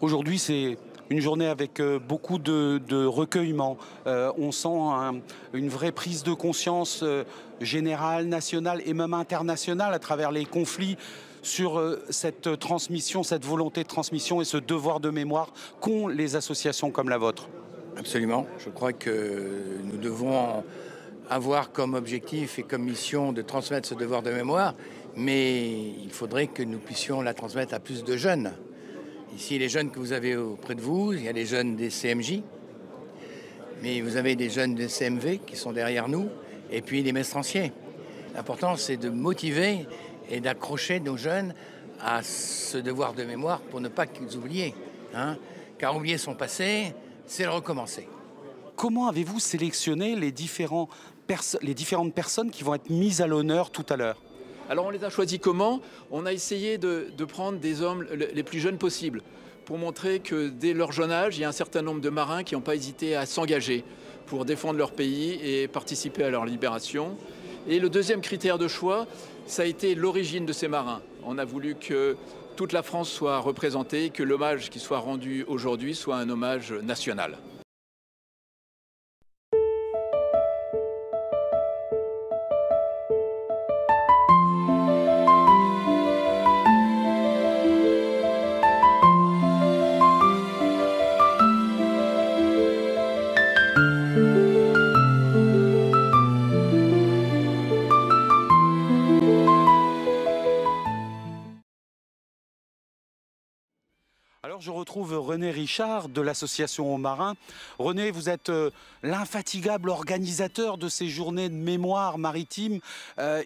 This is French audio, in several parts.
Aujourd'hui, c'est une journée avec beaucoup de recueillement. On sent une vraie prise de conscience générale, nationale et même internationale à travers les conflits sur cette transmission, cette volonté de transmission et ce devoir de mémoire qu'ont les associations comme la vôtre. Absolument. Je crois que nous devons avoir comme objectif et comme mission de transmettre ce devoir de mémoire, mais il faudrait que nous puissions la transmettre à plus de jeunes. Ici, les jeunes que vous avez auprès de vous, il y a les jeunes des CMJ, mais vous avez des jeunes des CMV qui sont derrière nous, et puis les maestranciers. L'important, c'est de motiver et d'accrocher nos jeunes à ce devoir de mémoire pour ne pas qu'ils oublient. Car oublier son passé, c'est le recommencer. Comment avez-vous sélectionné les différentes personnes qui vont être mises à l'honneur tout à l'heure ? Alors on les a choisis comment? On a essayé de prendre des hommes les plus jeunes possibles pour montrer que dès leur jeune âge, il y a un certain nombre de marins qui n'ont pas hésité à s'engager pour défendre leur pays et participer à leur libération. Et le deuxième critère de choix, ça a été l'origine de ces marins. On a voulu que toute la France soit représentée, que l'hommage qui soit rendu aujourd'hui soit un hommage national. Alors je retrouve René Richard de l'association aux marins. René, vous êtes l'infatigable organisateur de ces journées de mémoire maritime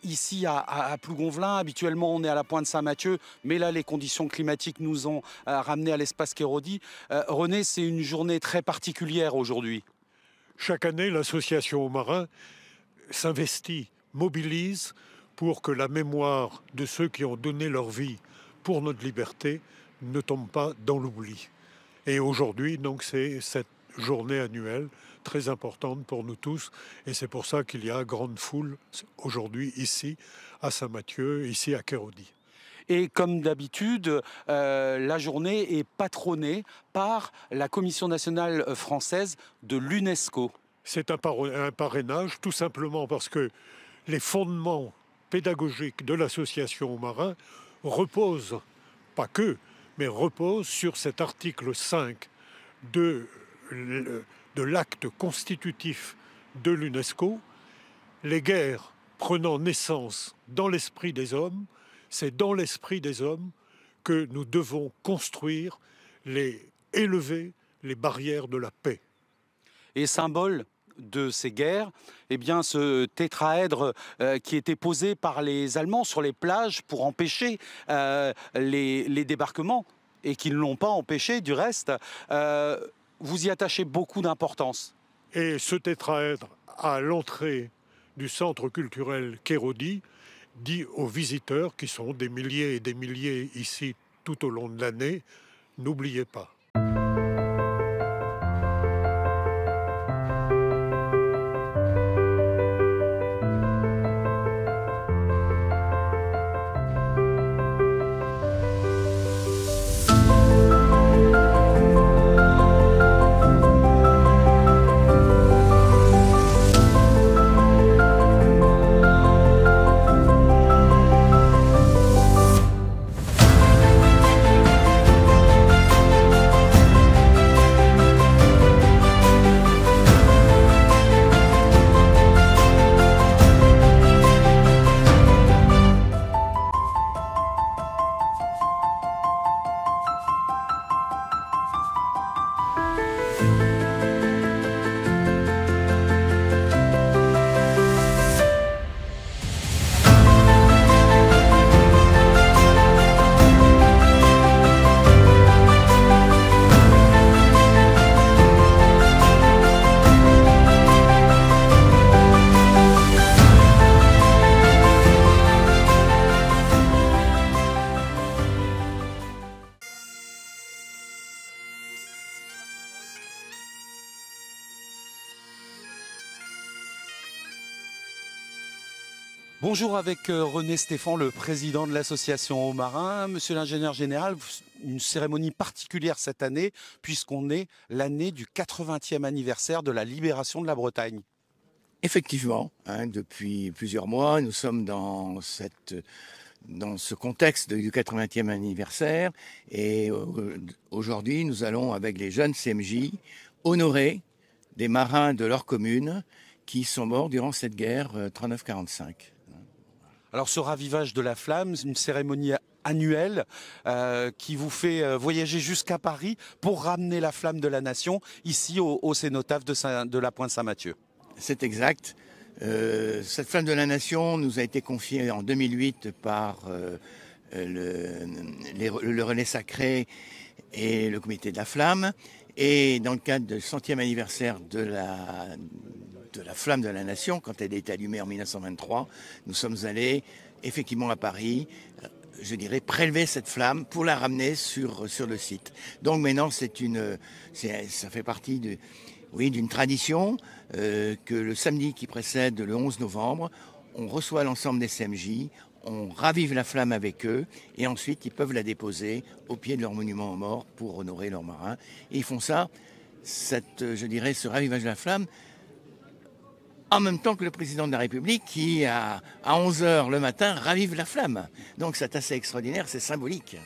ici à Plougonvelin. Habituellement on est à la pointe Saint-Mathieu, mais là les conditions climatiques nous ont ramenés à l'espace Kérodi. René, c'est une journée très particulière aujourd'hui. Chaque année, l'association aux marins s'investit, mobilise pour que la mémoire de ceux qui ont donné leur vie pour notre liberté ne tombe pas dans l'oubli. Et aujourd'hui, donc, c'est cette journée annuelle très importante pour nous tous. Et c'est pour ça qu'il y a grande foule aujourd'hui ici à Saint-Mathieu, ici à Kérodi. Et comme d'habitude, la journée est patronnée par la Commission nationale française de l'UNESCO. C'est un parrainage tout simplement parce que les fondements pédagogiques de l'association aux marins reposent, pas que, mais repose sur cet article 5 de l'acte constitutif de l'UNESCO. Les guerres prenant naissance dans l'esprit des hommes, c'est dans l'esprit des hommes que nous devons construire, élever les barrières de la paix. Et symbole de ces guerres, eh bien, ce tétraèdre qui était posé par les Allemands sur les plages pour empêcher les débarquements et qui ne l'ont pas empêché du reste, vous y attachez beaucoup d'importance. Et ce tétraèdre, à l'entrée du centre culturel Kérodi, dit aux visiteurs, qui sont des milliers et des milliers ici tout au long de l'année, n'oubliez pas. Bonjour avec René Stéphan, le président de l'association aux marins. Monsieur l'ingénieur général, une cérémonie particulière cette année, puisqu'on est l'année du 80e anniversaire de la libération de la Bretagne. Effectivement, depuis plusieurs mois, nous sommes dans ce contexte du 80e anniversaire. Et aujourd'hui, nous allons, avec les jeunes CMJ, honorer des marins de leur commune qui sont morts durant cette guerre 39-45. Alors ce ravivage de la flamme, c'est une cérémonie annuelle qui vous fait voyager jusqu'à Paris pour ramener la flamme de la nation ici au cénotaphe de la Pointe Saint-Mathieu. C'est exact. Cette flamme de la nation nous a été confiée en 2008 par le relais sacré et le comité de la flamme. Et dans le cadre du 100e anniversaire de la flamme de la nation, quand elle a été allumée en 1923, nous sommes allés effectivement à Paris, je dirais, prélever cette flamme pour la ramener sur le site. Donc maintenant, ça fait partie d'une tradition que le samedi qui précède le 11 novembre, on reçoit l'ensemble des CMJ, on ravive la flamme avec eux et ensuite ils peuvent la déposer au pied de leur monument aux morts pour honorer leurs marins. Et ils font ça, ce ravivage de la flamme, en même temps que le président de la République qui, à 11h le matin, ravive la flamme. Donc c'est assez extraordinaire, c'est symbolique.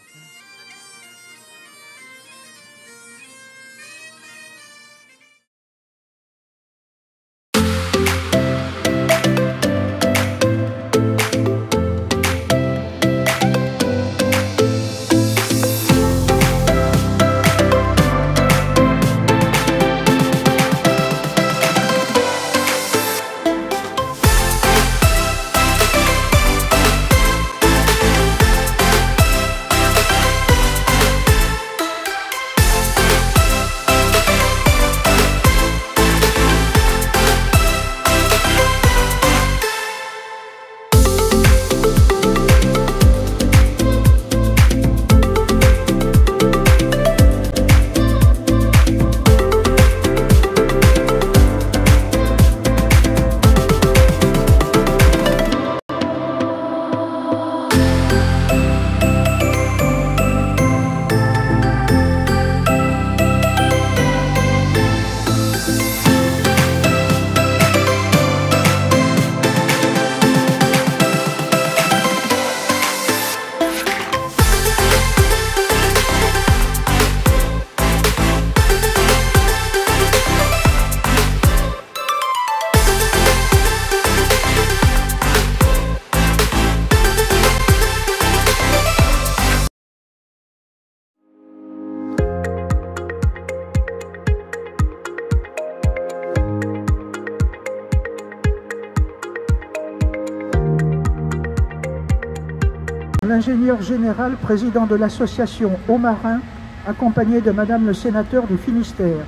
L'ingénieur général, président de l'association Hauts Marins, accompagné de Madame le sénateur du Finistère.